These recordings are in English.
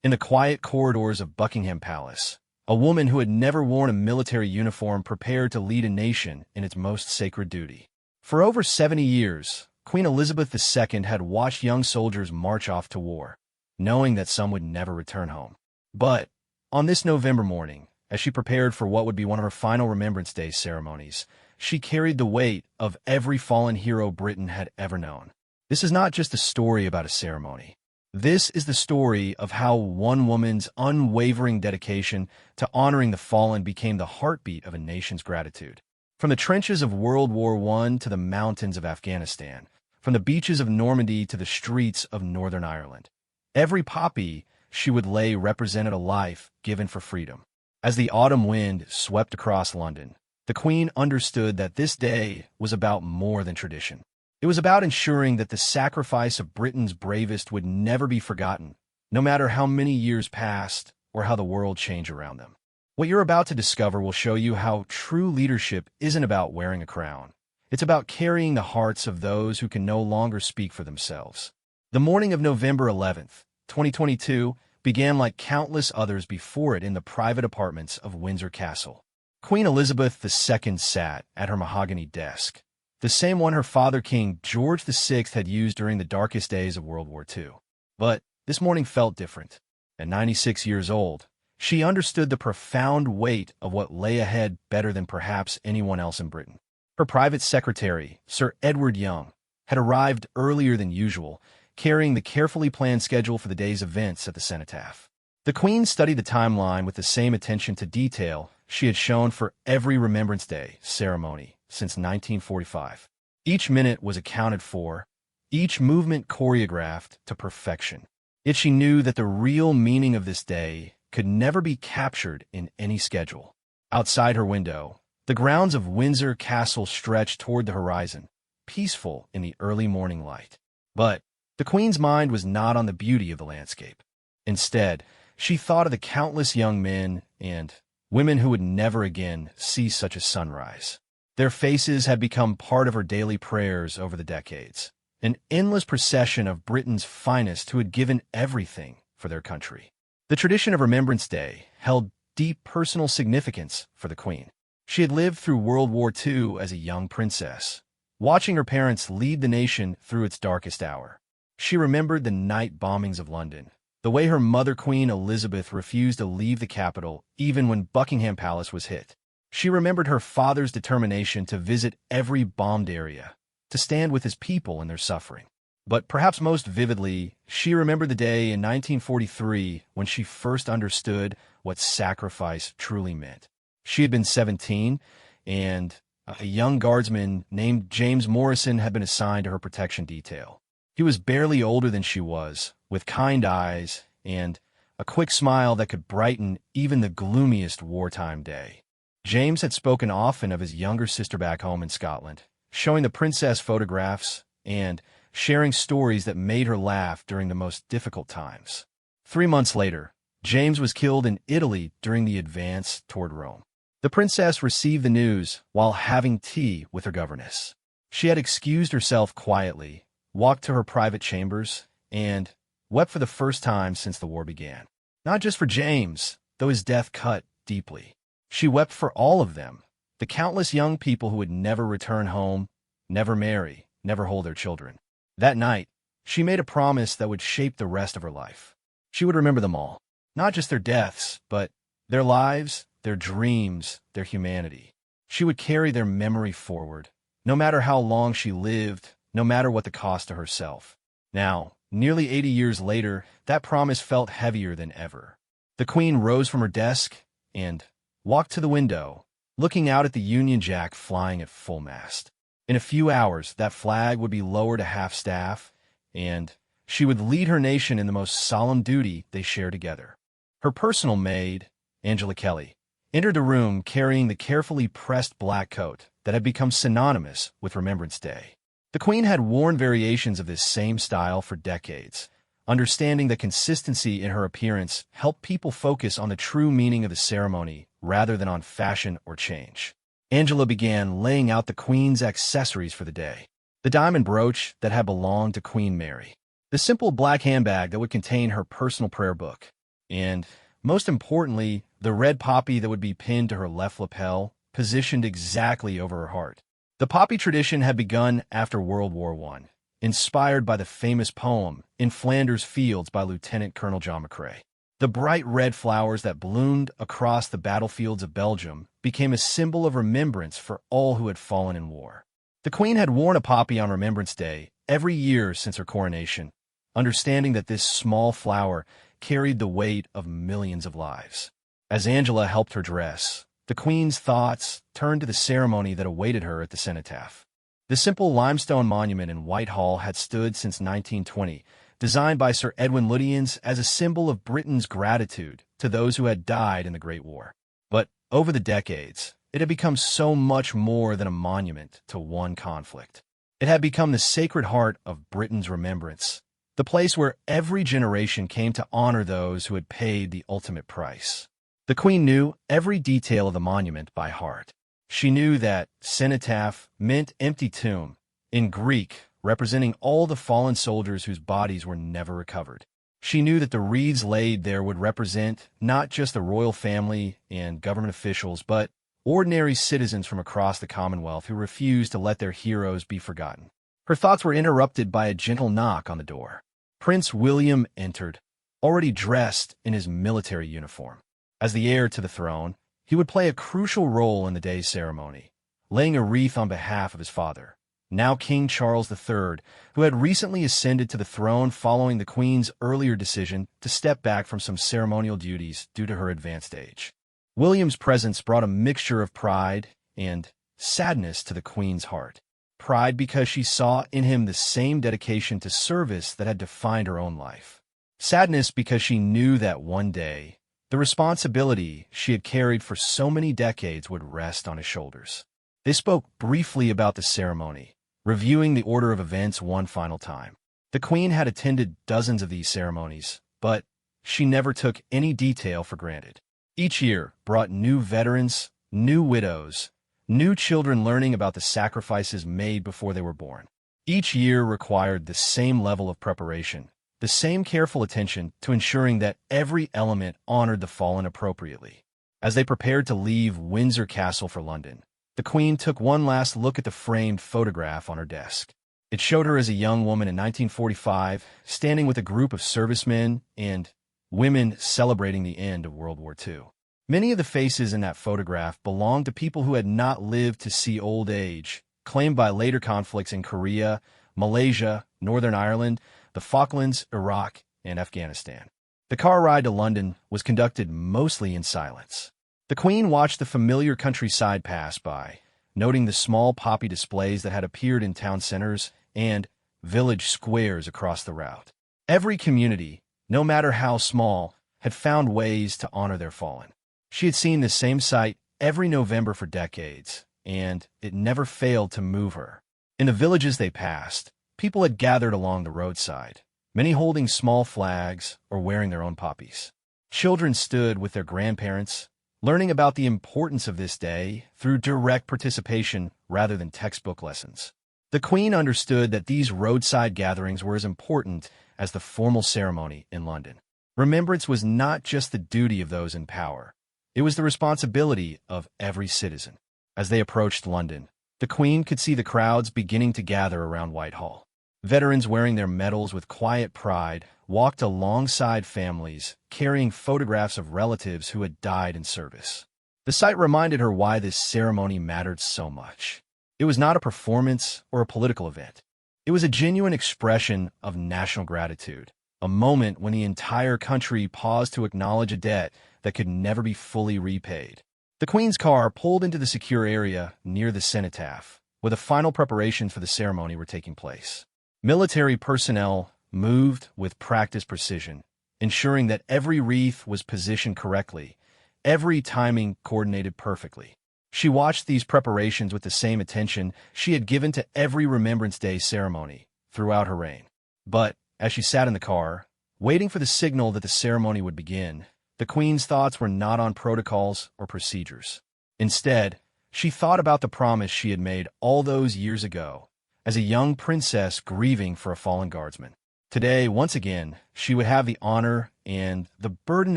In the quiet corridors of Buckingham Palace, a woman who had never worn a military uniform prepared to lead a nation in its most sacred duty. For over 70 years, Queen Elizabeth II had watched young soldiers march off to war, knowing that some would never return home. But on this November morning, as she prepared for what would be one of her final Remembrance Day ceremonies, she carried the weight of every fallen hero Britain had ever known. This is not just a story about a ceremony. This is the story of how one woman's unwavering dedication to honoring the fallen became the heartbeat of a nation's gratitude. From the trenches of World War I to the mountains of Afghanistan, from the beaches of Normandy to the streets of Northern Ireland, every poppy she would lay represented a life given for freedom. As the autumn wind swept across London, the Queen understood that this day was about more than tradition. It was about ensuring that the sacrifice of Britain's bravest would never be forgotten, no matter how many years passed or how the world changed around them. What you're about to discover will show you how true leadership isn't about wearing a crown. It's about carrying the hearts of those who can no longer speak for themselves. The morning of November 11th, 2022, began like countless others before it in the private apartments of Windsor Castle. Queen Elizabeth II sat at her mahogany desk, the same one her father King George VI had used during the darkest days of World War II. But this morning felt different. At 96 years old, she understood the profound weight of what lay ahead better than perhaps anyone else in Britain. Her private secretary, Sir Edward Young, had arrived earlier than usual, carrying the carefully planned schedule for the day's events at the cenotaph. The Queen studied the timeline with the same attention to detail she had shown for every Remembrance Day ceremony since 1945. Each minute was accounted for, each movement choreographed to perfection. Yet she knew that the real meaning of this day could never be captured in any schedule. Outside her window, the grounds of Windsor Castle stretched toward the horizon, peaceful in the early morning light. But the Queen's mind was not on the beauty of the landscape. Instead, she thought of the countless young men and women who would never again see such a sunrise. Their faces had become part of her daily prayers over the decades, an endless procession of Britain's finest who had given everything for their country. The tradition of Remembrance Day held deep personal significance for the Queen. She had lived through World War II as a young princess, watching her parents lead the nation through its darkest hour. She remembered the night bombings of London, the way her mother Queen Elizabeth refused to leave the capital even when Buckingham Palace was hit. She remembered her father's determination to visit every bombed area, to stand with his people in their suffering. But perhaps most vividly, she remembered the day in 1943 when she first understood what sacrifice truly meant. She had been 17, and a young guardsman named James Morrison had been assigned to her protection detail. He was barely older than she was, with kind eyes and a quick smile that could brighten even the gloomiest wartime day. James had spoken often of his younger sister back home in Scotland, showing the princess photographs and sharing stories that made her laugh during the most difficult times. 3 months later, James was killed in Italy during the advance toward Rome. The princess received the news while having tea with her governess. She had excused herself quietly, walked to her private chambers, and wept for the first time since the war began. Not just for James, though his death cut deeply. She wept for all of them, the countless young people who would never return home, never marry, never hold their children. That night, she made a promise that would shape the rest of her life. She would remember them all, not just their deaths, but their lives, their dreams, their humanity. She would carry their memory forward, no matter how long she lived, no matter what the cost to herself. Now, nearly 80 years later, that promise felt heavier than ever. The Queen rose from her desk and walked to the window, looking out at the Union Jack flying at full mast. In a few hours, that flag would be lowered to half-staff, and she would lead her nation in the most solemn duty they share together. Her personal maid, Angela Kelly, entered the room carrying the carefully pressed black coat that had become synonymous with Remembrance Day. The Queen had worn variations of this same style for decades, understanding that consistency in her appearance helped people focus on the true meaning of the ceremony rather than on fashion or change. Angela began laying out the Queen's accessories for the day. The diamond brooch that had belonged to Queen Mary. The simple black handbag that would contain her personal prayer book. and, most importantly, the red poppy that would be pinned to her left lapel, positioned exactly over her heart. The poppy tradition had begun after World War I, inspired by the famous poem In Flanders Fields by Lieutenant Colonel John McCrae. The bright red flowers that bloomed across the battlefields of Belgium became a symbol of remembrance for all who had fallen in war. The Queen had worn a poppy on Remembrance Day every year since her coronation, understanding that this small flower carried the weight of millions of lives. As Angela helped her dress, the Queen's thoughts turned to the ceremony that awaited her at the cenotaph. The simple limestone monument in Whitehall had stood since 1920, designed by Sir Edwin Lutyens as a symbol of Britain's gratitude to those who had died in the Great War. But over the decades, it had become so much more than a monument to one conflict. It had become the sacred heart of Britain's remembrance, the place where every generation came to honor those who had paid the ultimate price. The Queen knew every detail of the monument by heart. She knew that cenotaph meant empty tomb, in Greek, representing all the fallen soldiers whose bodies were never recovered. She knew that the wreaths laid there would represent not just the royal family and government officials, but ordinary citizens from across the Commonwealth who refused to let their heroes be forgotten. Her thoughts were interrupted by a gentle knock on the door. Prince William entered, already dressed in his military uniform. As the heir to the throne, he would play a crucial role in the day's ceremony, laying a wreath on behalf of his father, now King Charles III, who had recently ascended to the throne following the Queen's earlier decision to step back from some ceremonial duties due to her advanced age. William's presence brought a mixture of pride and sadness to the Queen's heart. Pride because she saw in him the same dedication to service that had defined her own life. Sadness because she knew that one day, the responsibility she had carried for so many decades would rest on his shoulders. They spoke briefly about the ceremony, reviewing the order of events one final time. The Queen had attended dozens of these ceremonies, but she never took any detail for granted. Each year brought new veterans, new widows, new children learning about the sacrifices made before they were born. Each year required the same level of preparation, the same careful attention to ensuring that every element honored the fallen appropriately. As they prepared to leave Windsor Castle for London, the Queen took one last look at the framed photograph on her desk. It showed her as a young woman in 1945, standing with a group of servicemen and women celebrating the end of World War II. Many of the faces in that photograph belonged to people who had not lived to see old age, claimed by later conflicts in Korea, Malaysia, Northern Ireland, the Falklands, Iraq, and Afghanistan. The car ride to London was conducted mostly in silence. The Queen watched the familiar countryside pass by, noting the small poppy displays that had appeared in town centers and village squares across the route. Every community, no matter how small, had found ways to honor their fallen. She had seen the same sight every November for decades, and it never failed to move her. In the villages they passed, people had gathered along the roadside, many holding small flags or wearing their own poppies. Children stood with their grandparents, learning about the importance of this day through direct participation rather than textbook lessons. The Queen understood that these roadside gatherings were as important as the formal ceremony in London. Remembrance was not just the duty of those in power. It was the responsibility of every citizen. As they approached London, the Queen could see the crowds beginning to gather around Whitehall. Veterans wearing their medals with quiet pride walked alongside families carrying photographs of relatives who had died in service. The sight reminded her why this ceremony mattered so much. It was not a performance or a political event. It was a genuine expression of national gratitude, a moment when the entire country paused to acknowledge a debt that could never be fully repaid. The Queen's car pulled into the secure area near the cenotaph, where the final preparations for the ceremony were taking place. Military personnel moved with practiced precision, ensuring that every wreath was positioned correctly, every timing coordinated perfectly. She watched these preparations with the same attention she had given to every Remembrance Day ceremony throughout her reign. But as she sat in the car, waiting for the signal that the ceremony would begin, the Queen's thoughts were not on protocols or procedures. Instead, she thought about the promise she had made all those years ago, as a young princess grieving for a fallen guardsman. Today, once again, she would have the honor and the burden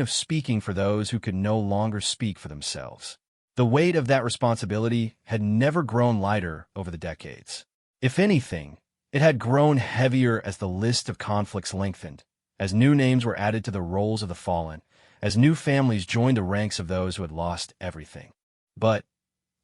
of speaking for those who could no longer speak for themselves. The weight of that responsibility had never grown lighter over the decades. If anything, it had grown heavier as the list of conflicts lengthened, as new names were added to the rolls of the fallen, as new families joined the ranks of those who had lost everything. But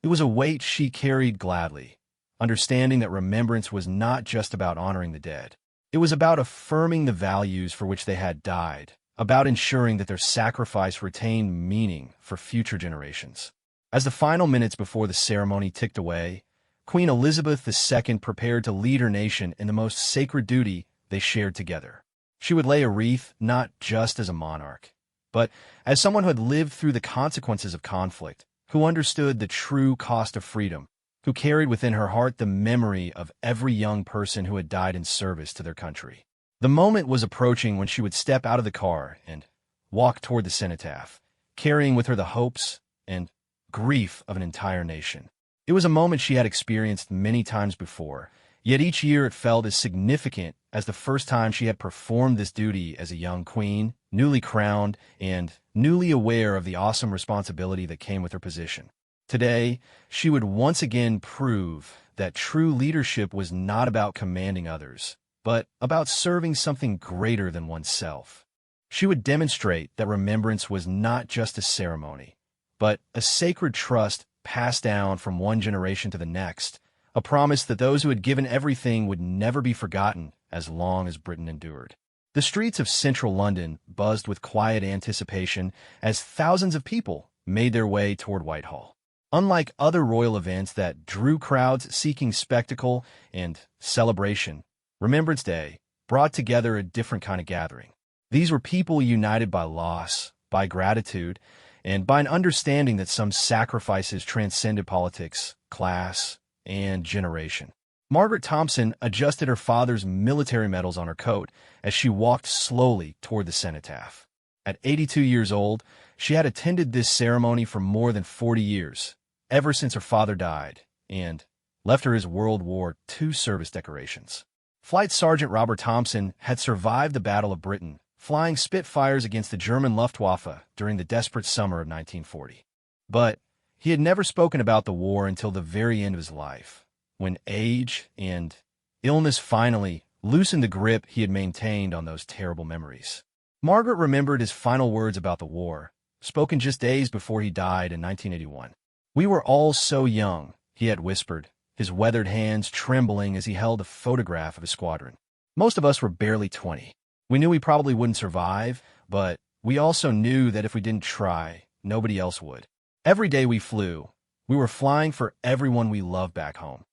it was a weight she carried gladly, understanding that remembrance was not just about honoring the dead. It was about affirming the values for which they had died, about ensuring that their sacrifice retained meaning for future generations. As the final minutes before the ceremony ticked away, Queen Elizabeth II prepared to lead her nation in the most sacred duty they shared together. She would lay a wreath not just as a monarch, but as someone who had lived through the consequences of conflict, who understood the true cost of freedom, who carried within her heart the memory of every young person who had died in service to their country. The moment was approaching when she would step out of the car and walk toward the cenotaph, carrying with her the hopes and grief of an entire nation. It was a moment she had experienced many times before, yet each year it felt as significant as the first time she had performed this duty as a young queen, newly crowned and newly aware of the awesome responsibility that came with her position. Today, she would once again prove that true leadership was not about commanding others, but about serving something greater than oneself. She would demonstrate that remembrance was not just a ceremony, but a sacred trust passed down from one generation to the next, a promise that those who had given everything would never be forgotten as long as Britain endured. The streets of central London buzzed with quiet anticipation as thousands of people made their way toward Whitehall. Unlike other royal events that drew crowds seeking spectacle and celebration, Remembrance Day brought together a different kind of gathering. These were people united by loss, by gratitude, and by an understanding that some sacrifices transcended politics, class, and generation. Margaret Thompson adjusted her father's military medals on her coat as she walked slowly toward the cenotaph. At 82 years old, she had attended this ceremony for more than 40 years, ever since her father died, and left her his World War II service decorations. Flight Sergeant Robert Thompson had survived the Battle of Britain, flying Spitfires against the German Luftwaffe during the desperate summer of 1940. But he had never spoken about the war until the very end of his life, when age and illness finally loosened the grip he had maintained on those terrible memories. Margaret remembered his final words about the war, spoken just days before he died in 1981. "We were all so young," he had whispered, his weathered hands trembling as he held a photograph of his squadron. "Most of us were barely 20. We knew we probably wouldn't survive, but we also knew that if we didn't try, nobody else would. Every day we flew, we were flying for everyone we loved back home."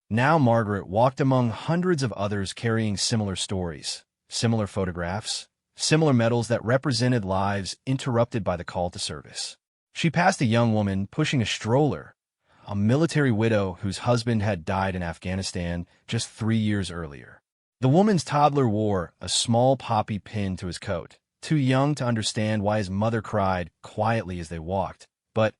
Now Margaret walked among hundreds of others carrying similar stories, similar photographs, similar medals that represented lives interrupted by the call to service. She passed a young woman pushing a stroller, a military widow whose husband had died in Afghanistan just 3 years earlier. The woman's toddler wore a small poppy pinned to his coat, too young to understand why his mother cried quietly as they walked, but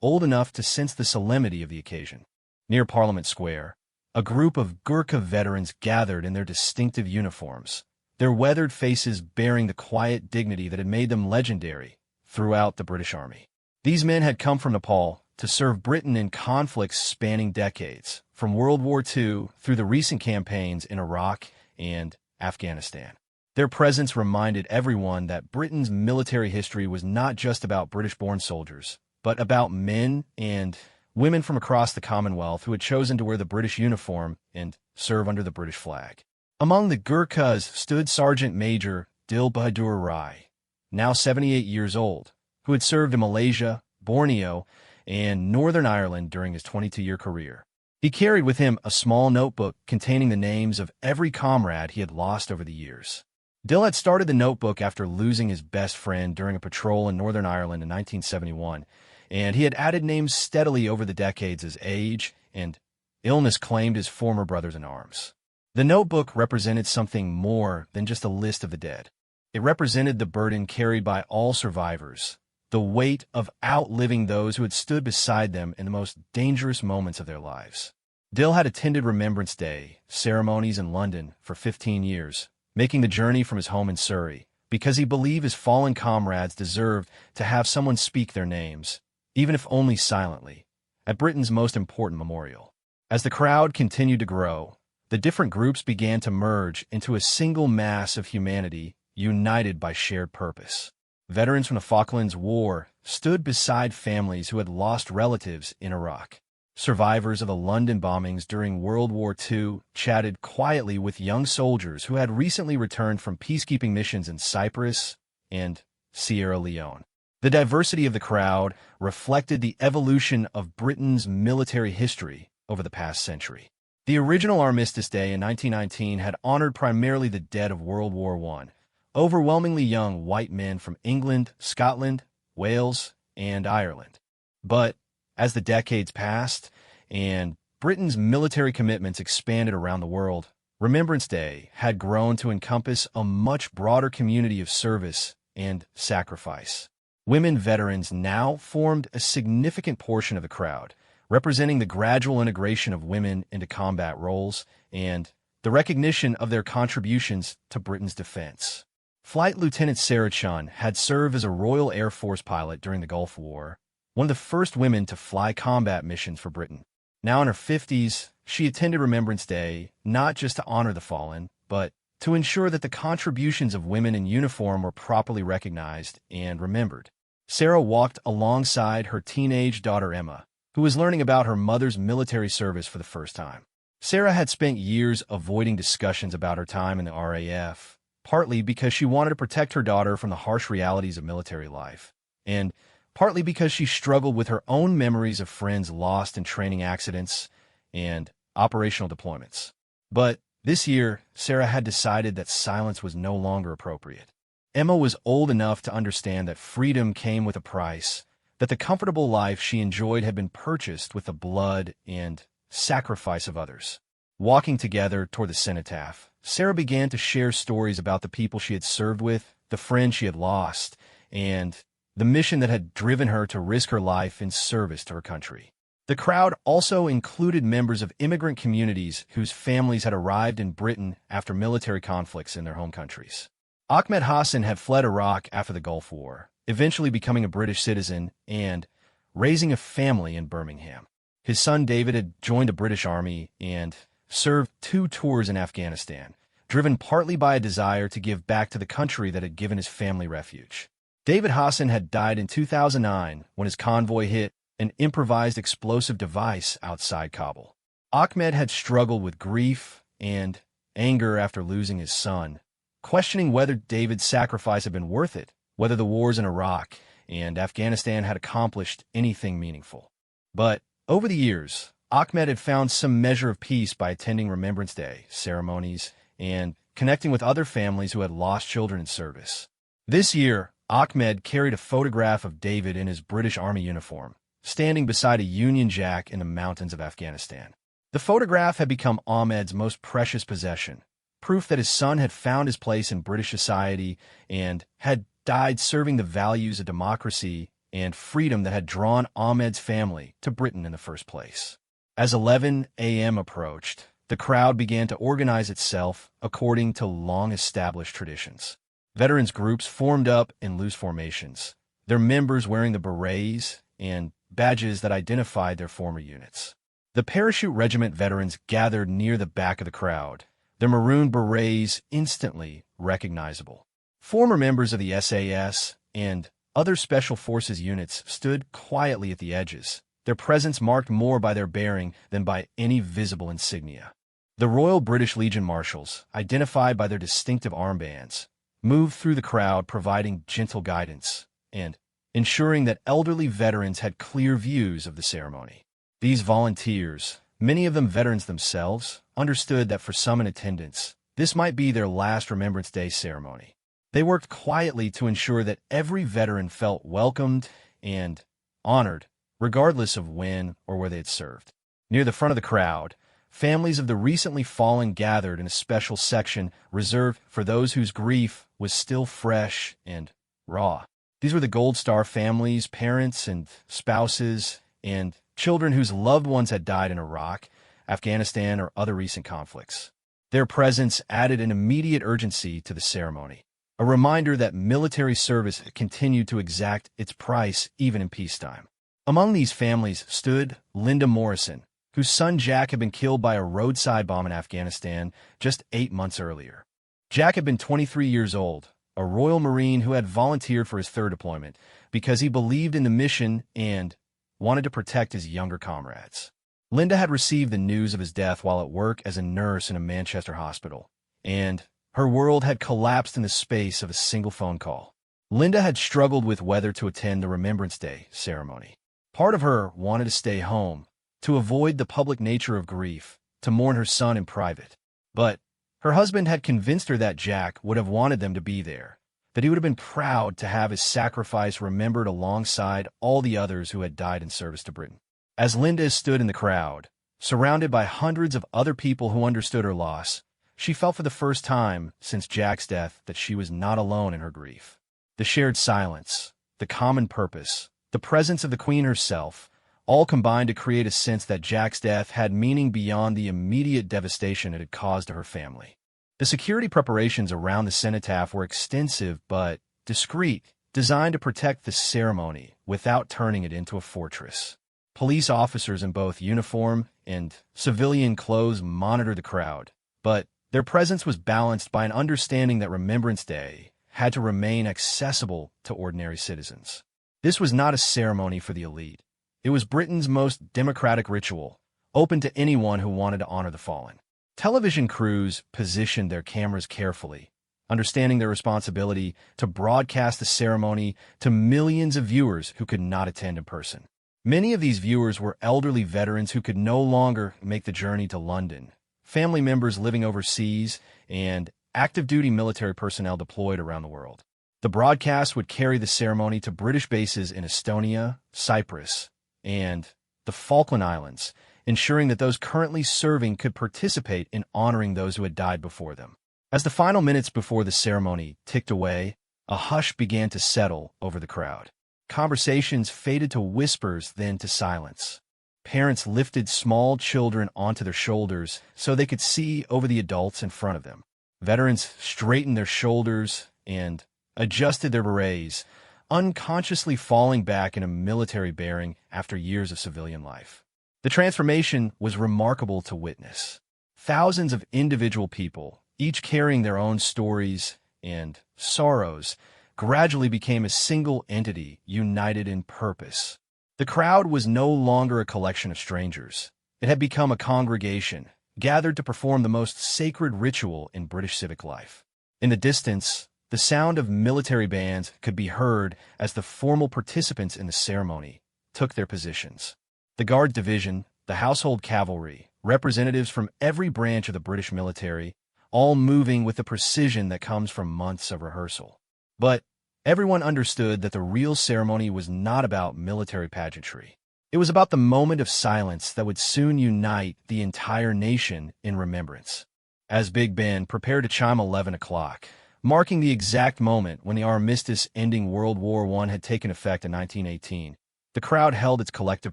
old enough to sense the solemnity of the occasion. Near Parliament Square, a group of Gurkha veterans gathered in their distinctive uniforms, their weathered faces bearing the quiet dignity that had made them legendary throughout the British Army. These men had come from Nepal to serve Britain in conflicts spanning decades, from World War II through the recent campaigns in Iraq and Afghanistan. Their presence reminded everyone that Britain's military history was not just about British-born soldiers, but about men and women from across the Commonwealth who had chosen to wear the British uniform and serve under the British flag. Among the Gurkhas stood Sergeant Major Dil Bahadur Rai, now 78 years old, who had served in Malaysia, Borneo, and Northern Ireland during his 22-year career. He carried with him a small notebook containing the names of every comrade he had lost over the years. Dil had started the notebook after losing his best friend during a patrol in Northern Ireland in 1971, and he had added names steadily over the decades as age and illness claimed his former brothers in arms. The notebook represented something more than just a list of the dead. It represented the burden carried by all survivors, the weight of outliving those who had stood beside them in the most dangerous moments of their lives. Dil had attended Remembrance Day ceremonies in London for 15 years, making the journey from his home in Surrey, because he believed his fallen comrades deserved to have someone speak their names, even if only silently, at Britain's most important memorial. As the crowd continued to grow, the different groups began to merge into a single mass of humanity united by shared purpose. Veterans from the Falklands War stood beside families who had lost relatives in Iraq. Survivors of the London bombings during World War II chatted quietly with young soldiers who had recently returned from peacekeeping missions in Cyprus and Sierra Leone. The diversity of the crowd reflected the evolution of Britain's military history over the past century. The original Armistice Day in 1919 had honored primarily the dead of World War I, overwhelmingly young white men from England, Scotland, Wales, and Ireland. But as the decades passed and Britain's military commitments expanded around the world, Remembrance Day had grown to encompass a much broader community of service and sacrifice. Women veterans now formed a significant portion of the crowd, representing the gradual integration of women into combat roles and the recognition of their contributions to Britain's defense. Flight Lieutenant Sarah Chun had served as a Royal Air Force pilot during the Gulf War, one of the first women to fly combat missions for Britain. Now in her 50s, she attended Remembrance Day not just to honor the fallen, but to ensure that the contributions of women in uniform were properly recognized and remembered. Sarah walked alongside her teenage daughter Emma, who was learning about her mother's military service for the first time. Sarah had spent years avoiding discussions about her time in the RAF, partly because she wanted to protect her daughter from the harsh realities of military life, and partly because she struggled with her own memories of friends lost in training accidents and operational deployments. But this year, Sarah had decided that silence was no longer appropriate. Emma was old enough to understand that freedom came with a price, that the comfortable life she enjoyed had been purchased with the blood and sacrifice of others. Walking together toward the cenotaph, Sarah began to share stories about the people she had served with, the friends she had lost, and the mission that had driven her to risk her life in service to her country. The crowd also included members of immigrant communities whose families had arrived in Britain after military conflicts in their home countries. Ahmed Hassan had fled Iraq after the Gulf War, eventually becoming a British citizen and raising a family in Birmingham. His son David had joined the British Army and served 2 tours in Afghanistan, driven partly by a desire to give back to the country that had given his family refuge. David Hassan had died in 2009 when his convoy hit an improvised explosive device outside Kabul. Ahmed had struggled with grief and anger after losing his son, questioning whether David's sacrifice had been worth it, whether the wars in Iraq and Afghanistan had accomplished anything meaningful. But over the years, Ahmed had found some measure of peace by attending Remembrance Day ceremonies and connecting with other families who had lost children in service. This year, Ahmed carried a photograph of David in his British Army uniform, standing beside a Union Jack in the mountains of Afghanistan. The photograph had become Ahmed's most precious possession, proof that his son had found his place in British society and had died serving the values of democracy and freedom that had drawn Ahmed's family to Britain in the first place. As 11 a.m. approached, the crowd began to organize itself according to long-established traditions. Veterans groups formed up in loose formations, their members wearing the berets and badges that identified their former units. The Parachute Regiment veterans gathered near the back of the crowd, their maroon berets instantly recognizable. Former members of the SAS and other Special Forces units stood quietly at the edges, their presence marked more by their bearing than by any visible insignia. The Royal British Legion Marshals, identified by their distinctive armbands, moved through the crowd providing gentle guidance and ensuring that elderly veterans had clear views of the ceremony. These volunteers, many of them veterans themselves, understood that for some in attendance, this might be their last Remembrance Day ceremony. They worked quietly to ensure that every veteran felt welcomed and honored, regardless of when or where they had served. Near the front of the crowd, families of the recently fallen gathered in a special section reserved for those whose grief was still fresh and raw. These were the Gold Star families, parents and spouses, and children whose loved ones had died in Iraq, Afghanistan, or other recent conflicts. Their presence added an immediate urgency to the ceremony, a reminder that military service continued to exact its price even in peacetime. Among these families stood Linda Morrison, whose son Jack had been killed by a roadside bomb in Afghanistan just 8 months earlier. Jack had been 23 years old, a Royal Marine who had volunteered for his third deployment because he believed in the mission and wanted to protect his younger comrades. Linda had received the news of his death while at work as a nurse in a Manchester hospital, and her world had collapsed in the space of a single phone call. Linda had struggled with whether to attend the Remembrance Day ceremony. Part of her wanted to stay home, to avoid the public nature of grief, to mourn her son in private. But her husband had convinced her that Jack would have wanted them to be there, that he would have been proud to have his sacrifice remembered alongside all the others who had died in service to Britain. As Linda stood in the crowd, surrounded by hundreds of other people who understood her loss, she felt for the first time since Jack's death that she was not alone in her grief. The shared silence, the common purpose, the presence of the Queen herself, all combined to create a sense that Jack's death had meaning beyond the immediate devastation it had caused to her family. The security preparations around the cenotaph were extensive but discreet, designed to protect the ceremony without turning it into a fortress. Police officers in both uniform and civilian clothes monitored the crowd, but their presence was balanced by an understanding that Remembrance Day had to remain accessible to ordinary citizens. This was not a ceremony for the elite. It was Britain's most democratic ritual, open to anyone who wanted to honor the fallen. Television crews positioned their cameras carefully, understanding their responsibility to broadcast the ceremony to millions of viewers who could not attend in person. Many of these viewers were elderly veterans who could no longer make the journey to London, family members living overseas, and active-duty military personnel deployed around the world. The broadcast would carry the ceremony to British bases in Estonia, Cyprus, and the Falkland Islands, ensuring that those currently serving could participate in honoring those who had died before them. As the final minutes before the ceremony ticked away, a hush began to settle over the crowd. Conversations faded to whispers, then to silence. Parents lifted small children onto their shoulders so they could see over the adults in front of them. Veterans straightened their shoulders and adjusted their berets, unconsciously falling back in a military bearing after years of civilian life. The transformation was remarkable to witness. Thousands of individual people, each carrying their own stories and sorrows, gradually became a single entity united in purpose. The crowd was no longer a collection of strangers. It had become a congregation, gathered to perform the most sacred ritual in British civic life. In the distance, the sound of military bands could be heard as the formal participants in the ceremony took their positions. The Guard Division, the Household Cavalry, representatives from every branch of the British military, all moving with the precision that comes from months of rehearsal. But everyone understood that the real ceremony was not about military pageantry. It was about the moment of silence that would soon unite the entire nation in remembrance. As Big Ben prepared to chime 11 o'clock, marking the exact moment when the armistice ending World War I had taken effect in 1918, the crowd held its collective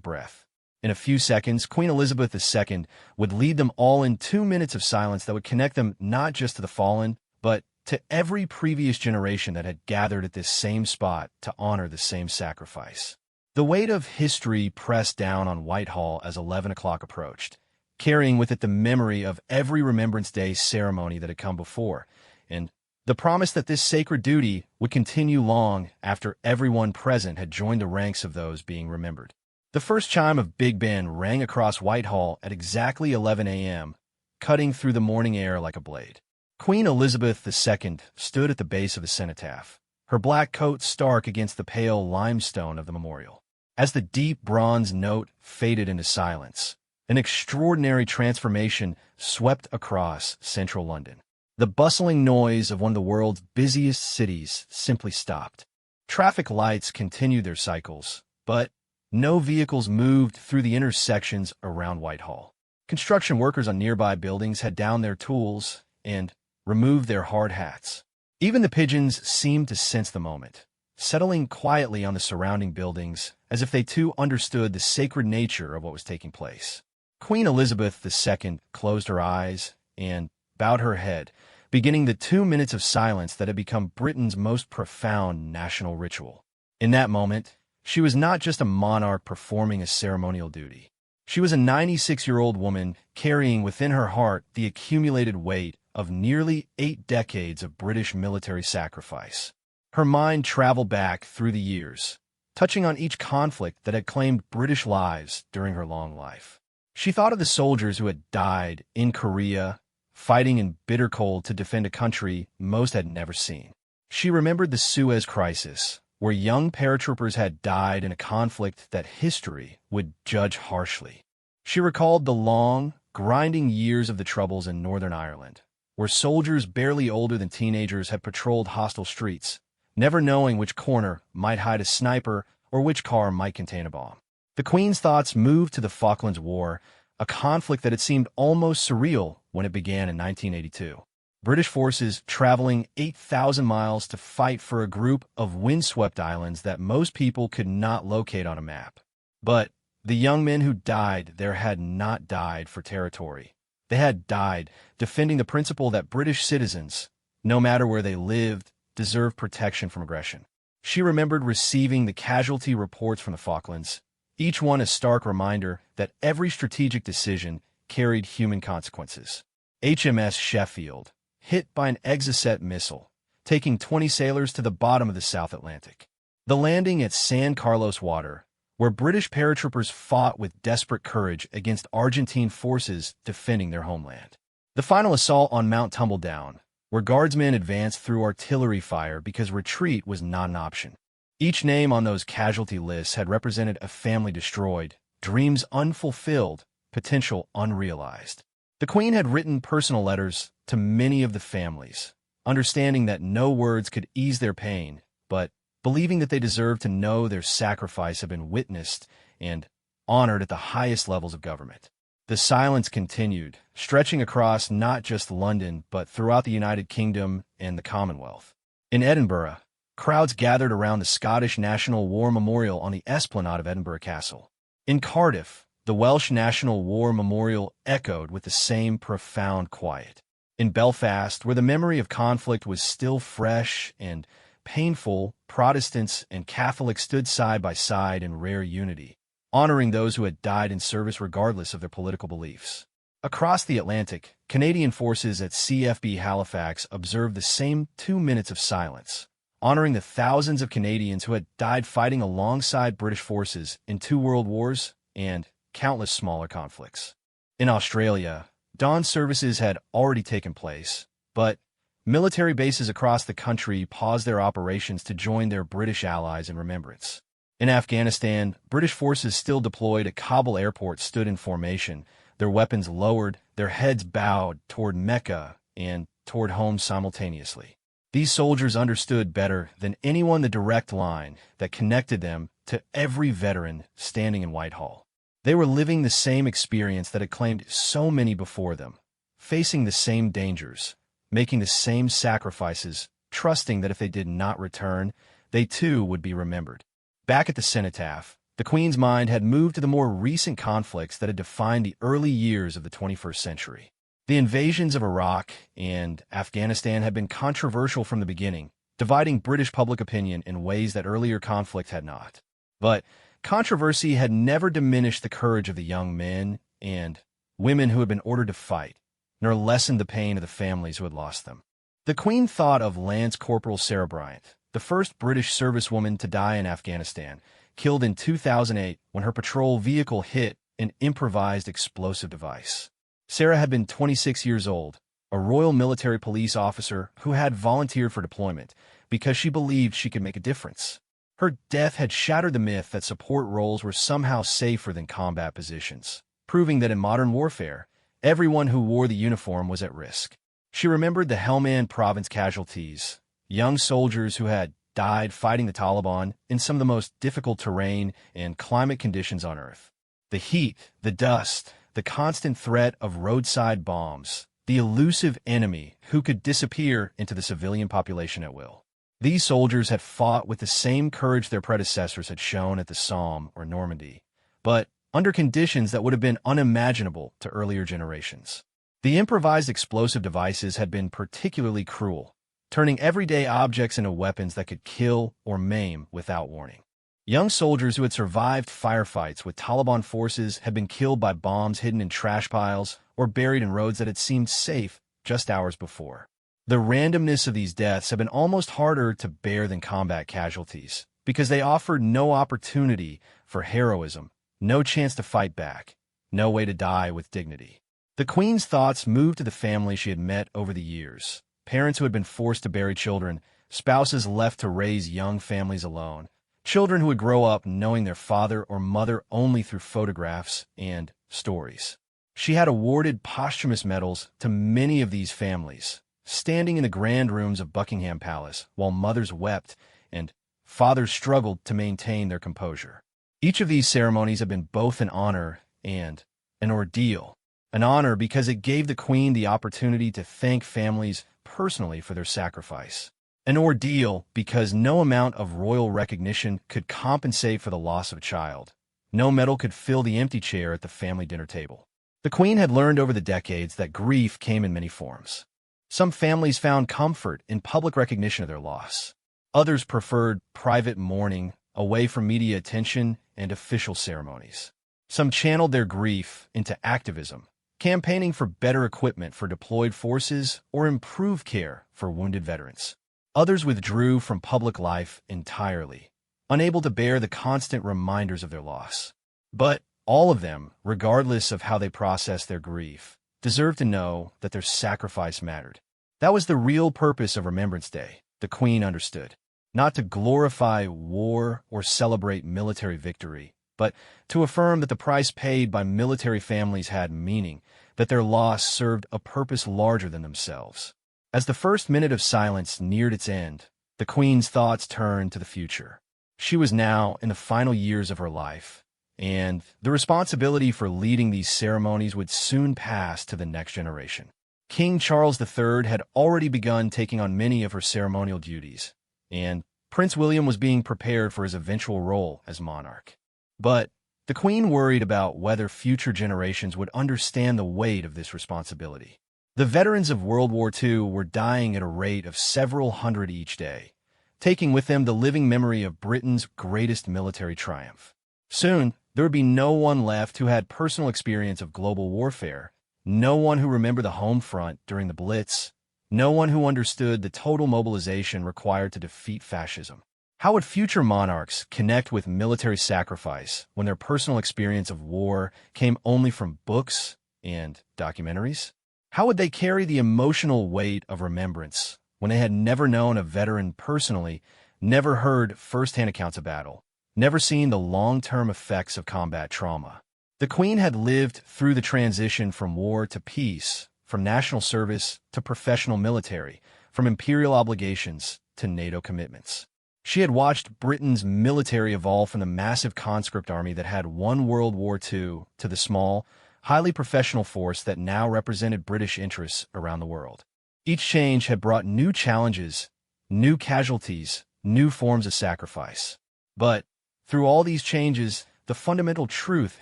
breath. In a few seconds, Queen Elizabeth II would lead them all in 2 minutes of silence that would connect them not just to the fallen, but to every previous generation that had gathered at this same spot to honor the same sacrifice. The weight of history pressed down on Whitehall as 11 o'clock approached, carrying with it the memory of every Remembrance Day ceremony that had come before, and the promise that this sacred duty would continue long after everyone present had joined the ranks of those being remembered. The first chime of Big Ben rang across Whitehall at exactly 11 a.m., cutting through the morning air like a blade. Queen Elizabeth II stood at the base of the cenotaph, her black coat stark against the pale limestone of the memorial. As the deep bronze note faded into silence, an extraordinary transformation swept across central London. The bustling noise of one of the world's busiest cities simply stopped. Traffic lights continued their cycles, but no vehicles moved through the intersections around Whitehall. Construction workers on nearby buildings had downed their tools and removed their hard hats. Even the pigeons seemed to sense the moment, settling quietly on the surrounding buildings as if they too understood the sacred nature of what was taking place. Queen Elizabeth II closed her eyes and bowed her head, beginning the 2 minutes of silence that had become Britain's most profound national ritual. In that moment, she was not just a monarch performing a ceremonial duty. She was a 96-year-old woman carrying within her heart the accumulated weight of nearly 8 decades of British military sacrifice. Her mind traveled back through the years, touching on each conflict that had claimed British lives during her long life. She thought of the soldiers who had died in Korea, fighting in bitter cold to defend a country most had never seen. She remembered the Suez Crisis, where young paratroopers had died in a conflict that history would judge harshly. She recalled the long, grinding years of the Troubles in Northern Ireland, where soldiers barely older than teenagers had patrolled hostile streets, never knowing which corner might hide a sniper or which car might contain a bomb. The Queen's thoughts moved to the Falklands War, a conflict that had seemed almost surreal when it began in 1982. British forces traveling 8,000 miles to fight for a group of windswept islands that most people could not locate on a map. But the young men who died there had not died for territory. They had died defending the principle that British citizens, no matter where they lived, deserved protection from aggression. She remembered receiving the casualty reports from the Falklands, each one a stark reminder that every strategic decision carried human consequences. HMS Sheffield, hit by an Exocet missile, taking 20 sailors to the bottom of the South Atlantic. The landing at San Carlos Water, where British paratroopers fought with desperate courage against Argentine forces defending their homeland. The final assault on Mount Tumbledown, where guardsmen advanced through artillery fire because retreat was not an option. Each name on those casualty lists had represented a family destroyed, dreams unfulfilled, potential unrealized. The Queen had written personal letters to many of the families, understanding that no words could ease their pain, but believing that they deserved to know their sacrifice had been witnessed and honored at the highest levels of government. The silence continued, stretching across not just London, but throughout the United Kingdom and the Commonwealth. In Edinburgh, crowds gathered around the Scottish National War Memorial on the esplanade of Edinburgh Castle. In Cardiff, the Welsh National War Memorial echoed with the same profound quiet. In Belfast, where the memory of conflict was still fresh and painful, Protestants and Catholics stood side by side in rare unity, honoring those who had died in service regardless of their political beliefs. Across the Atlantic, Canadian forces at CFB Halifax observed the same 2 minutes of silence, honoring the thousands of Canadians who had died fighting alongside British forces in 2 world wars and countless smaller conflicts. In Australia, dawn services had already taken place, but military bases across the country paused their operations to join their British allies in remembrance. In Afghanistan, British forces still deployed at Kabul airport stood in formation, their weapons lowered, their heads bowed toward Mecca and toward home simultaneously. These soldiers understood better than anyone the direct line that connected them to every veteran standing in Whitehall. They were living the same experience that had claimed so many before them, facing the same dangers, making the same sacrifices, trusting that if they did not return, they too would be remembered. Back at the cenotaph, the Queen's mind had moved to the more recent conflicts that had defined the early years of the 21st century. The invasions of Iraq and Afghanistan had been controversial from the beginning, dividing British public opinion in ways that earlier conflict had not. But controversy had never diminished the courage of the young men and women who had been ordered to fight, nor lessened the pain of the families who had lost them. The Queen thought of Lance Corporal Sarah Bryant, the first British servicewoman to die in Afghanistan, killed in 2008 when her patrol vehicle hit an improvised explosive device. Sarah had been 26 years old, a Royal Military Police officer who had volunteered for deployment because she believed she could make a difference. Her death had shattered the myth that support roles were somehow safer than combat positions, proving that in modern warfare, everyone who wore the uniform was at risk. She remembered the Helmand province casualties, young soldiers who had died fighting the Taliban in some of the most difficult terrain and climate conditions on Earth. The heat, the dust, the constant threat of roadside bombs, the elusive enemy who could disappear into the civilian population at will. These soldiers had fought with the same courage their predecessors had shown at the Somme or Normandy, but under conditions that would have been unimaginable to earlier generations. The improvised explosive devices had been particularly cruel, turning everyday objects into weapons that could kill or maim without warning. Young soldiers who had survived firefights with Taliban forces had been killed by bombs hidden in trash piles or buried in roads that had seemed safe just hours before. The randomness of these deaths had been almost harder to bear than combat casualties, because they offered no opportunity for heroism, no chance to fight back, no way to die with dignity. The Queen's thoughts moved to the family she had met over the years, parents who had been forced to bury children, spouses left to raise young families alone, children who would grow up knowing their father or mother only through photographs and stories. She had awarded posthumous medals to many of these families, standing in the grand rooms of Buckingham Palace while mothers wept and fathers struggled to maintain their composure. Each of these ceremonies had been both an honor and an ordeal. An honor because it gave the Queen the opportunity to thank families personally for their sacrifice. An ordeal because no amount of royal recognition could compensate for the loss of a child. No medal could fill the empty chair at the family dinner table. The Queen had learned over the decades that grief came in many forms. Some families found comfort in public recognition of their loss. Others preferred private mourning, away from media attention and official ceremonies. Some channeled their grief into activism, campaigning for better equipment for deployed forces or improved care for wounded veterans. Others withdrew from public life entirely, unable to bear the constant reminders of their loss. But all of them, regardless of how they processed their grief, deserved to know that their sacrifice mattered. That was the real purpose of Remembrance Day, the Queen understood. Not to glorify war or celebrate military victory, but to affirm that the price paid by military families had meaning, that their loss served a purpose larger than themselves. As the first minute of silence neared its end, the Queen's thoughts turned to the future. She was now in the final years of her life, and the responsibility for leading these ceremonies would soon pass to the next generation. King Charles III had already begun taking on many of her ceremonial duties, and Prince William was being prepared for his eventual role as monarch. But the Queen worried about whether future generations would understand the weight of this responsibility. The veterans of World War II were dying at a rate of several hundred each day, taking with them the living memory of Britain's greatest military triumph. Soon, there would be no one left who had personal experience of global warfare, no one who remembered the home front during the Blitz, no one who understood the total mobilization required to defeat fascism. How would future monarchs connect with military sacrifice when their personal experience of war came only from books and documentaries? How would they carry the emotional weight of remembrance when they had never known a veteran personally, never heard first-hand accounts of battle, never seen the long-term effects of combat trauma? The Queen had lived through the transition from war to peace, from national service to professional military, from imperial obligations to NATO commitments. She had watched Britain's military evolve from the massive conscript army that had won World War II to the small, highly professional force that now represented British interests around the world. Each change had brought new challenges, new casualties, new forms of sacrifice. But through all these changes, the fundamental truth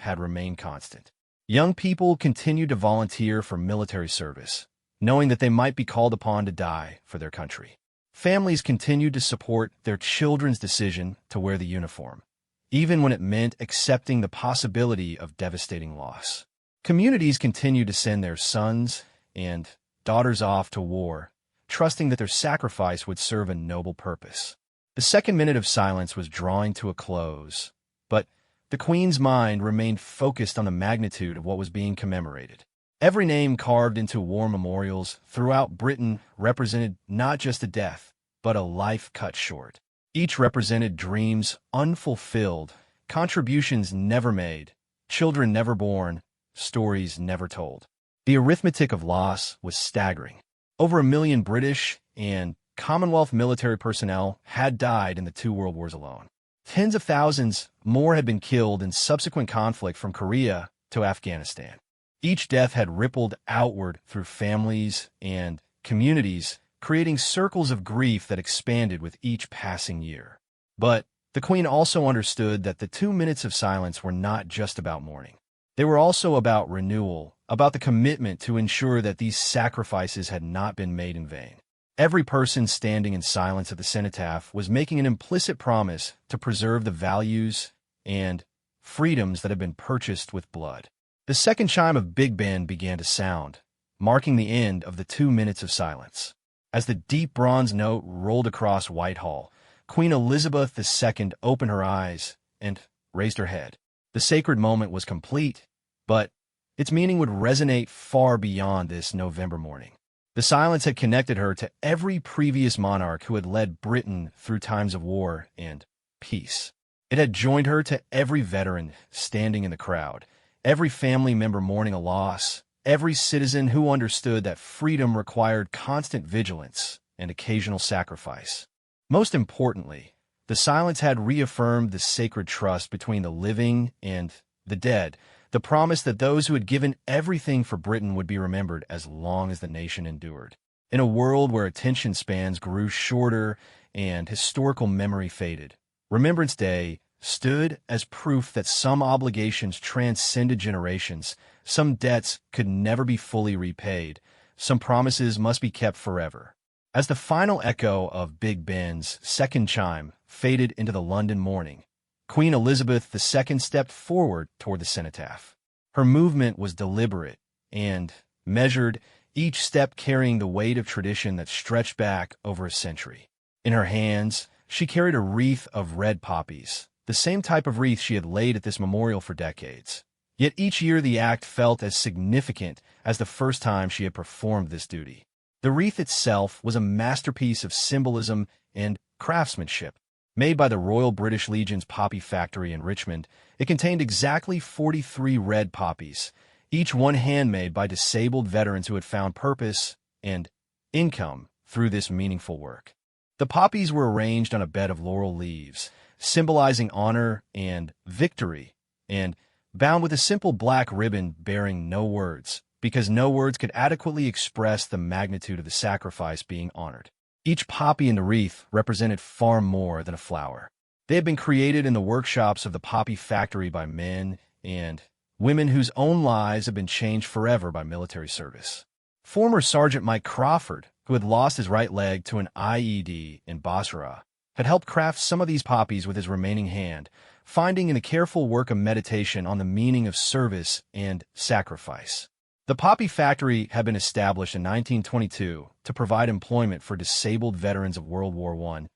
had remained constant. Young people continued to volunteer for military service, knowing that they might be called upon to die for their country. Families continued to support their children's decision to wear the uniform, even when it meant accepting the possibility of devastating loss. Communities continued to send their sons and daughters off to war, trusting that their sacrifice would serve a noble purpose. The second minute of silence was drawing to a close, but the Queen's mind remained focused on the magnitude of what was being commemorated. Every name carved into war memorials throughout Britain represented not just a death, but a life cut short. Each represented dreams unfulfilled, contributions never made, children never born, stories never told. The arithmetic of loss was staggering. Over 1 million British and Commonwealth military personnel had died in the 2 world wars alone. Tens of thousands more had been killed in subsequent conflict from Korea to Afghanistan. Each death had rippled outward through families and communities, creating circles of grief that expanded with each passing year. But the Queen also understood that the 2 minutes of silence were not just about mourning. They were also about renewal, about the commitment to ensure that these sacrifices had not been made in vain. Every person standing in silence at the cenotaph was making an implicit promise to preserve the values and freedoms that had been purchased with blood. The second chime of Big Ben began to sound, marking the end of the 2 minutes of silence. As the deep bronze note rolled across Whitehall, Queen Elizabeth II opened her eyes and raised her head. The sacred moment was complete, but its meaning would resonate far beyond this November morning. The silence had connected her to every previous monarch who had led Britain through times of war and peace. It had joined her to every veteran standing in the crowd, every family member mourning a loss, every citizen who understood that freedom required constant vigilance and occasional sacrifice. Most importantly, the silence had reaffirmed the sacred trust between the living and the dead, the promise that those who had given everything for Britain would be remembered as long as the nation endured. In a world where attention spans grew shorter and historical memory faded, Remembrance Day stood as proof that some obligations transcended generations, some debts could never be fully repaid, some promises must be kept forever. As the final echo of Big Ben's second chime faded into the London morning, Queen Elizabeth II stepped forward toward the cenotaph. Her movement was deliberate and measured, each step carrying the weight of tradition that stretched back over a century. In her hands, she carried a wreath of red poppies, the same type of wreath she had laid at this memorial for decades. Yet each year the act felt as significant as the first time she had performed this duty. The wreath itself was a masterpiece of symbolism and craftsmanship. Made by the Royal British Legion's poppy factory in Richmond, it contained exactly 43 red poppies, each one handmade by disabled veterans who had found purpose and income through this meaningful work. The poppies were arranged on a bed of laurel leaves, symbolizing honor and victory, and bound with a simple black ribbon bearing no words, because no words could adequately express the magnitude of the sacrifice being honored. Each poppy in the wreath represented far more than a flower. They had been created in the workshops of the poppy factory by men and women whose own lives had been changed forever by military service. Former Sergeant Mike Crawford, who had lost his right leg to an IED in Basra, had helped craft some of these poppies with his remaining hand, finding in a careful work of meditation on the meaning of service and sacrifice. The poppy factory had been established in 1922 to provide employment for disabled veterans of World War I,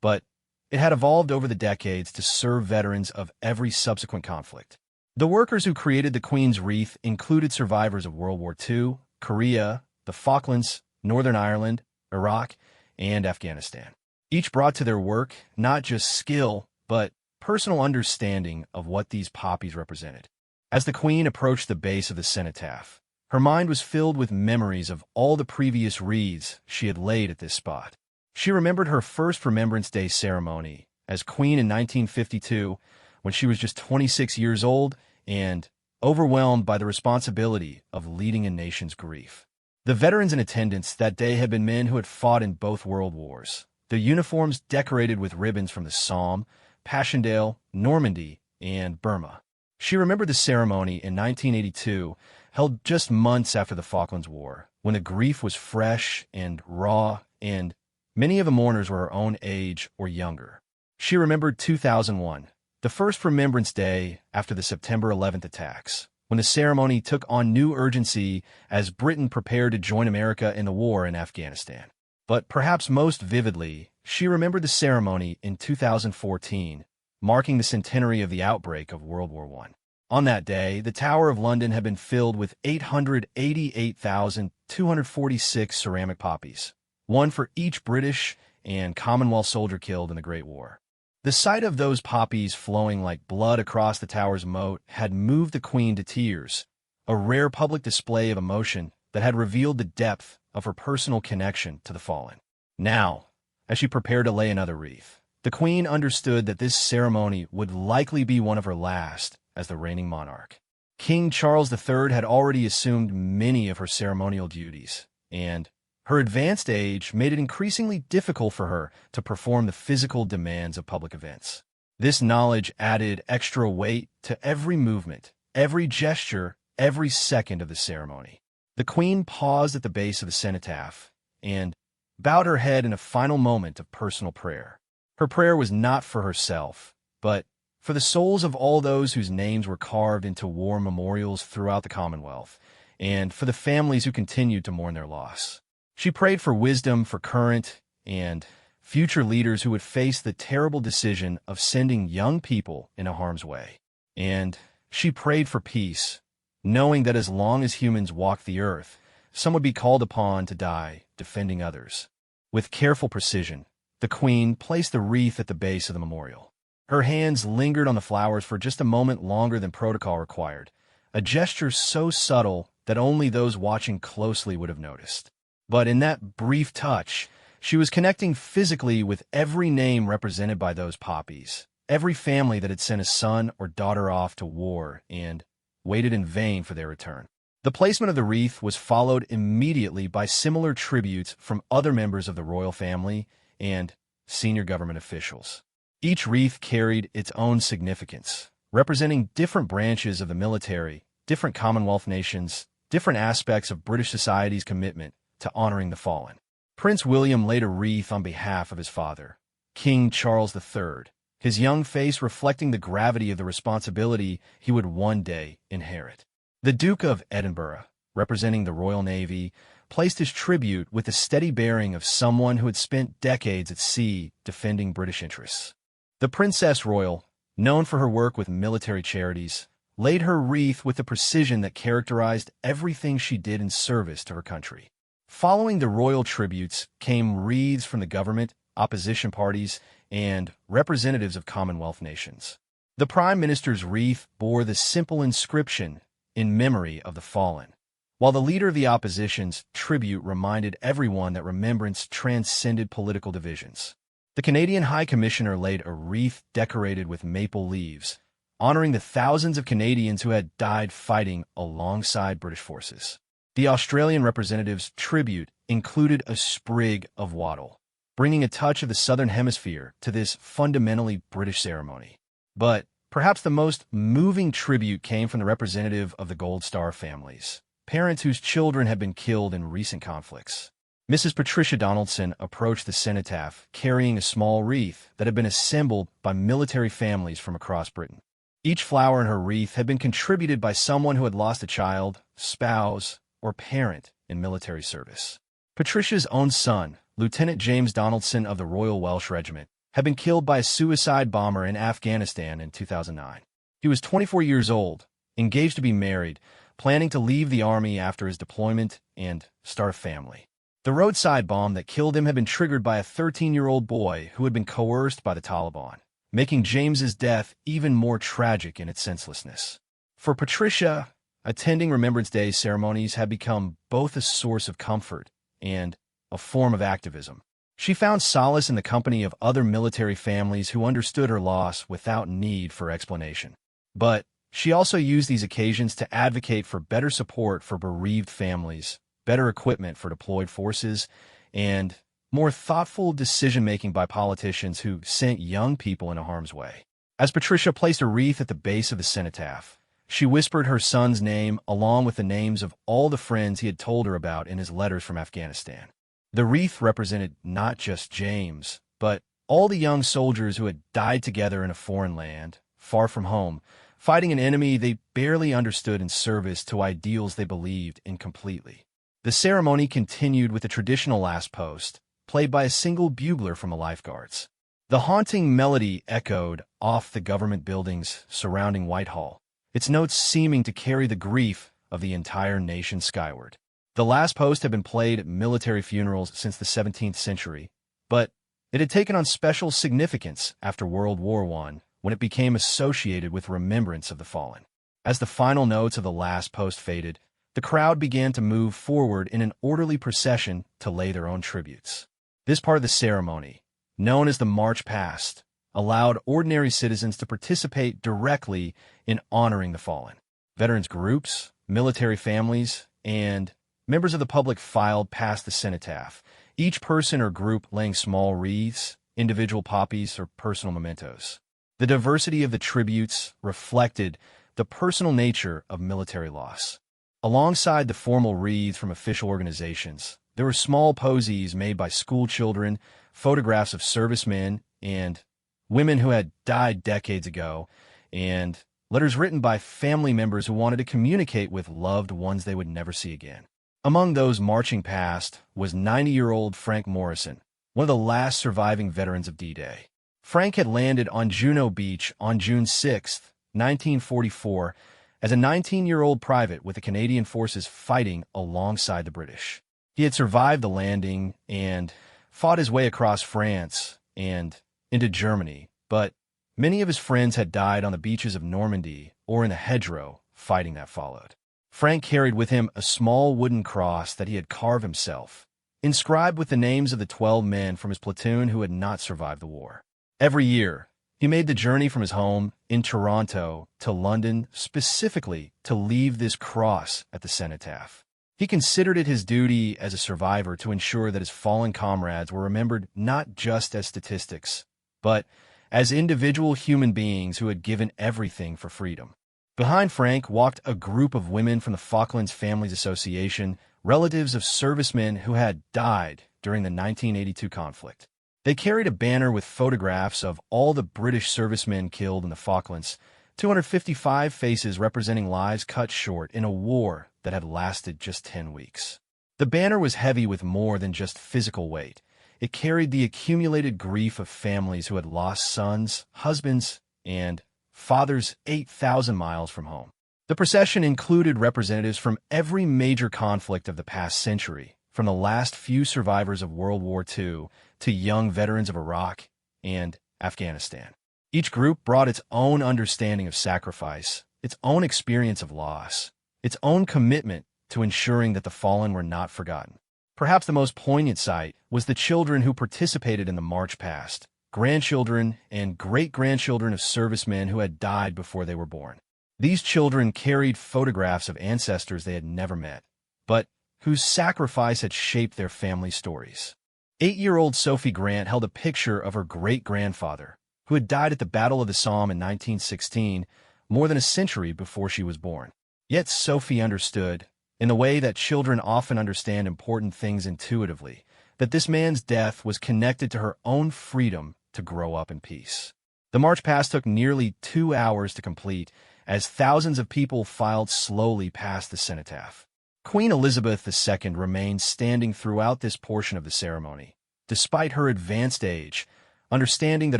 but it had evolved over the decades to serve veterans of every subsequent conflict. The workers who created the Queen's wreath included survivors of World War II, Korea, the Falklands, Northern Ireland, Iraq, and Afghanistan. Each brought to their work not just skill, but personal understanding of what these poppies represented. As the Queen approached the base of the cenotaph, her mind was filled with memories of all the previous wreaths she had laid at this spot. She remembered her first Remembrance Day ceremony as Queen in 1952, when she was just 26 years old and overwhelmed by the responsibility of leading a nation's grief. The veterans in attendance that day had been men who had fought in both world wars, their uniforms decorated with ribbons from the Somme, Passchendaele, Normandy, and Burma. She remembered the ceremony in 1982, held just months after the Falklands War, when the grief was fresh and raw, and many of the mourners were her own age or younger. She remembered 2001, the first Remembrance Day after the September 11th attacks, when the ceremony took on new urgency as Britain prepared to join America in the war in Afghanistan. But perhaps most vividly, she remembered the ceremony in 2014, marking the centenary of the outbreak of World War I. On that day, the Tower of London had been filled with 888,246 ceramic poppies, one for each British and Commonwealth soldier killed in the Great War. The sight of those poppies flowing like blood across the tower's moat had moved the Queen to tears, a rare public display of emotion that had revealed the depth of her personal connection to the fallen. Now, as she prepared to lay another wreath, the Queen understood that this ceremony would likely be one of her last as the reigning monarch. King Charles III had already assumed many of her ceremonial duties, and her advanced age made it increasingly difficult for her to perform the physical demands of public events. This knowledge added extra weight to every movement, every gesture, every second of the ceremony. The Queen paused at the base of the cenotaph and bowed her head in a final moment of personal prayer. Her prayer was not for herself, but for the souls of all those whose names were carved into war memorials throughout the Commonwealth, and for the families who continued to mourn their loss. She prayed for wisdom for current and future leaders who would face the terrible decision of sending young people into harm's way. And she prayed for peace, knowing that as long as humans walk the earth, some would be called upon to die defending others. With careful precision, the Queen placed the wreath at the base of the memorial. Her hands lingered on the flowers for just a moment longer than protocol required, a gesture so subtle that only those watching closely would have noticed. But in that brief touch, she was connecting physically with every name represented by those poppies, every family that had sent a son or daughter off to war and waited in vain for their return. The placement of the wreath was followed immediately by similar tributes from other members of the royal family and senior government officials. Each wreath carried its own significance, representing different branches of the military, different Commonwealth nations, different aspects of British society's commitment to honoring the fallen. Prince William laid a wreath on behalf of his father, King Charles III, his young face reflecting the gravity of the responsibility he would one day inherit. The Duke of Edinburgh, representing the Royal Navy, placed his tribute with the steady bearing of someone who had spent decades at sea defending British interests. The Princess Royal, known for her work with military charities, laid her wreath with the precision that characterized everything she did in service to her country. Following the royal tributes came wreaths from the government, opposition parties, and representatives of Commonwealth nations. The Prime Minister's wreath bore the simple inscription, "In memory of the fallen," while the leader of the opposition's tribute reminded everyone that remembrance transcended political divisions. The Canadian High Commissioner laid a wreath decorated with maple leaves, honoring the thousands of Canadians who had died fighting alongside British forces. The Australian representative's tribute included a sprig of wattle, bringing a touch of the Southern Hemisphere to this fundamentally British ceremony. But perhaps the most moving tribute came from the representative of the Gold Star families, parents whose children had been killed in recent conflicts. Mrs. Patricia Donaldson approached the cenotaph carrying a small wreath that had been assembled by military families from across Britain. Each flower in her wreath had been contributed by someone who had lost a child, spouse, or parent in military service. Patricia's own son, Lieutenant James Donaldson of the Royal Welsh Regiment, had been killed by a suicide bomber in Afghanistan in 2009. He was 24 years old, engaged to be married, planning to leave the army after his deployment and start a family. The roadside bomb that killed him had been triggered by a 13-year-old boy who had been coerced by the Taliban, making James's death even more tragic in its senselessness. For Patricia, attending Remembrance Day ceremonies had become both a source of comfort and a form of activism. She found solace in the company of other military families who understood her loss without need for explanation. But she also used these occasions to advocate for better support for bereaved families, better equipment for deployed forces, and more thoughtful decision-making by politicians who sent young people into harm's way. As Patricia placed a wreath at the base of the cenotaph, she whispered her son's name along with the names of all the friends he had told her about in his letters from Afghanistan. The wreath represented not just James, but all the young soldiers who had died together in a foreign land, far from home, fighting an enemy they barely understood in service to ideals they believed in completely. The ceremony continued with the traditional last post, played by a single bugler from the lifeguards. The haunting melody echoed off the government buildings surrounding Whitehall, its notes seeming to carry the grief of the entire nation skyward. The last post had been played at military funerals since the 17th century, but it had taken on special significance after World War I when it became associated with remembrance of the fallen. As the final notes of the last post faded, the crowd began to move forward in an orderly procession to lay their own tributes. This part of the ceremony, known as the March Past, allowed ordinary citizens to participate directly in honoring the fallen. Veterans groups, military families, and members of the public filed past the cenotaph, each person or group laying small wreaths, individual poppies, or personal mementos. The diversity of the tributes reflected the personal nature of military loss. Alongside the formal wreaths from official organizations, there were small posies made by school children, photographs of servicemen and women who had died decades ago, and letters written by family members who wanted to communicate with loved ones they would never see again. Among those marching past was 90-year-old Frank Morrison, one of the last surviving veterans of D-Day. Frank had landed on Juno Beach on June 6, 1944, as a 19-year-old private with the Canadian forces fighting alongside the British. He had survived the landing and fought his way across France and into Germany, but many of his friends had died on the beaches of Normandy or in the hedgerow fighting that followed. Frank carried with him a small wooden cross that he had carved himself, inscribed with the names of the 12 men from his platoon who had not survived the war. Every year, he made the journey from his home in Toronto to London specifically to leave this cross at the cenotaph. He considered it his duty as a survivor to ensure that his fallen comrades were remembered not just as statistics, but as individual human beings who had given everything for freedom. Behind Frank walked a group of women from the Falklands Families Association, relatives of servicemen who had died during the 1982 conflict. They carried a banner with photographs of all the British servicemen killed in the Falklands, 255 faces representing lives cut short in a war that had lasted just 10 weeks. The banner was heavy with more than just physical weight. It carried the accumulated grief of families who had lost sons, husbands, and fathers 8,000 miles from home. The procession included representatives from every major conflict of the past century, from the last few survivors of World War II to young veterans of Iraq and Afghanistan. Each group brought its own understanding of sacrifice, its own experience of loss, its own commitment to ensuring that the fallen were not forgotten. Perhaps the most poignant sight was the children who participated in the march past, grandchildren and great-grandchildren of servicemen who had died before they were born. These children carried photographs of ancestors they had never met, but whose sacrifice had shaped their family stories. 8-year-old Sophie Grant held a picture of her great-grandfather, who had died at the Battle of the Somme in 1916, more than a century before she was born. Yet Sophie understood, in the way that children often understand important things intuitively, that this man's death was connected to her own freedom to grow up in peace. The march past took nearly 2 hours to complete, as thousands of people filed slowly past the cenotaph. Queen Elizabeth II remained standing throughout this portion of the ceremony, despite her advanced age, understanding that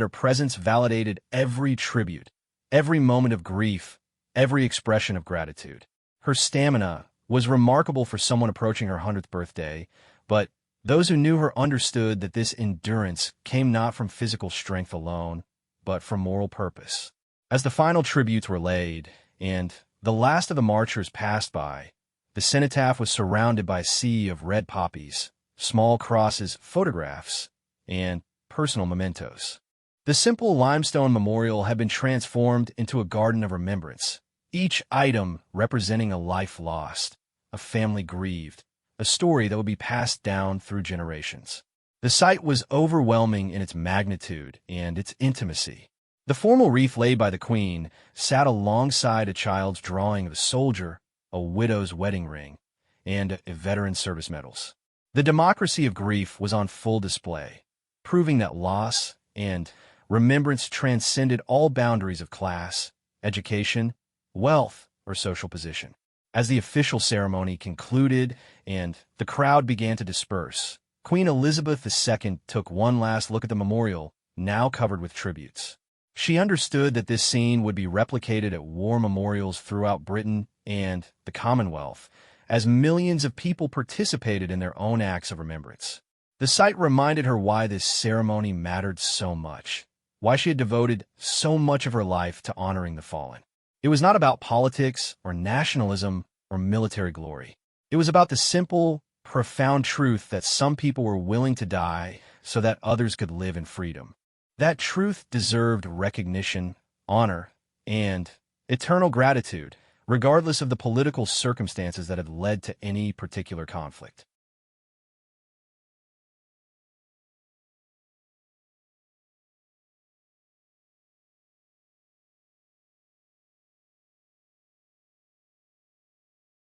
her presence validated every tribute, every moment of grief, every expression of gratitude. Her stamina was remarkable for someone approaching her 100th birthday, but those who knew her understood that this endurance came not from physical strength alone, but from moral purpose. As the final tributes were laid, and the last of the marchers passed by, the cenotaph was surrounded by a sea of red poppies, small crosses, photographs, and personal mementos. The simple limestone memorial had been transformed into a garden of remembrance, each item representing a life lost, a family grieved, a story that would be passed down through generations. The sight was overwhelming in its magnitude and its intimacy. The formal wreath laid by the Queen sat alongside a child's drawing of a soldier, a widow's wedding ring, and a veteran's service medals. The democracy of grief was on full display, proving that loss and remembrance transcended all boundaries of class, education, wealth, or social position. As the official ceremony concluded and the crowd began to disperse, Queen Elizabeth II took one last look at the memorial, now covered with tributes. She understood that this scene would be replicated at war memorials throughout Britain and the Commonwealth, as millions of people participated in their own acts of remembrance. The sight reminded her why this ceremony mattered so much, why she had devoted so much of her life to honoring the fallen. It was not about politics or nationalism or military glory. It was about the simple, profound truth that some people were willing to die so that others could live in freedom. That truth deserved recognition, honor, and eternal gratitude, regardless of the political circumstances that had led to any particular conflict.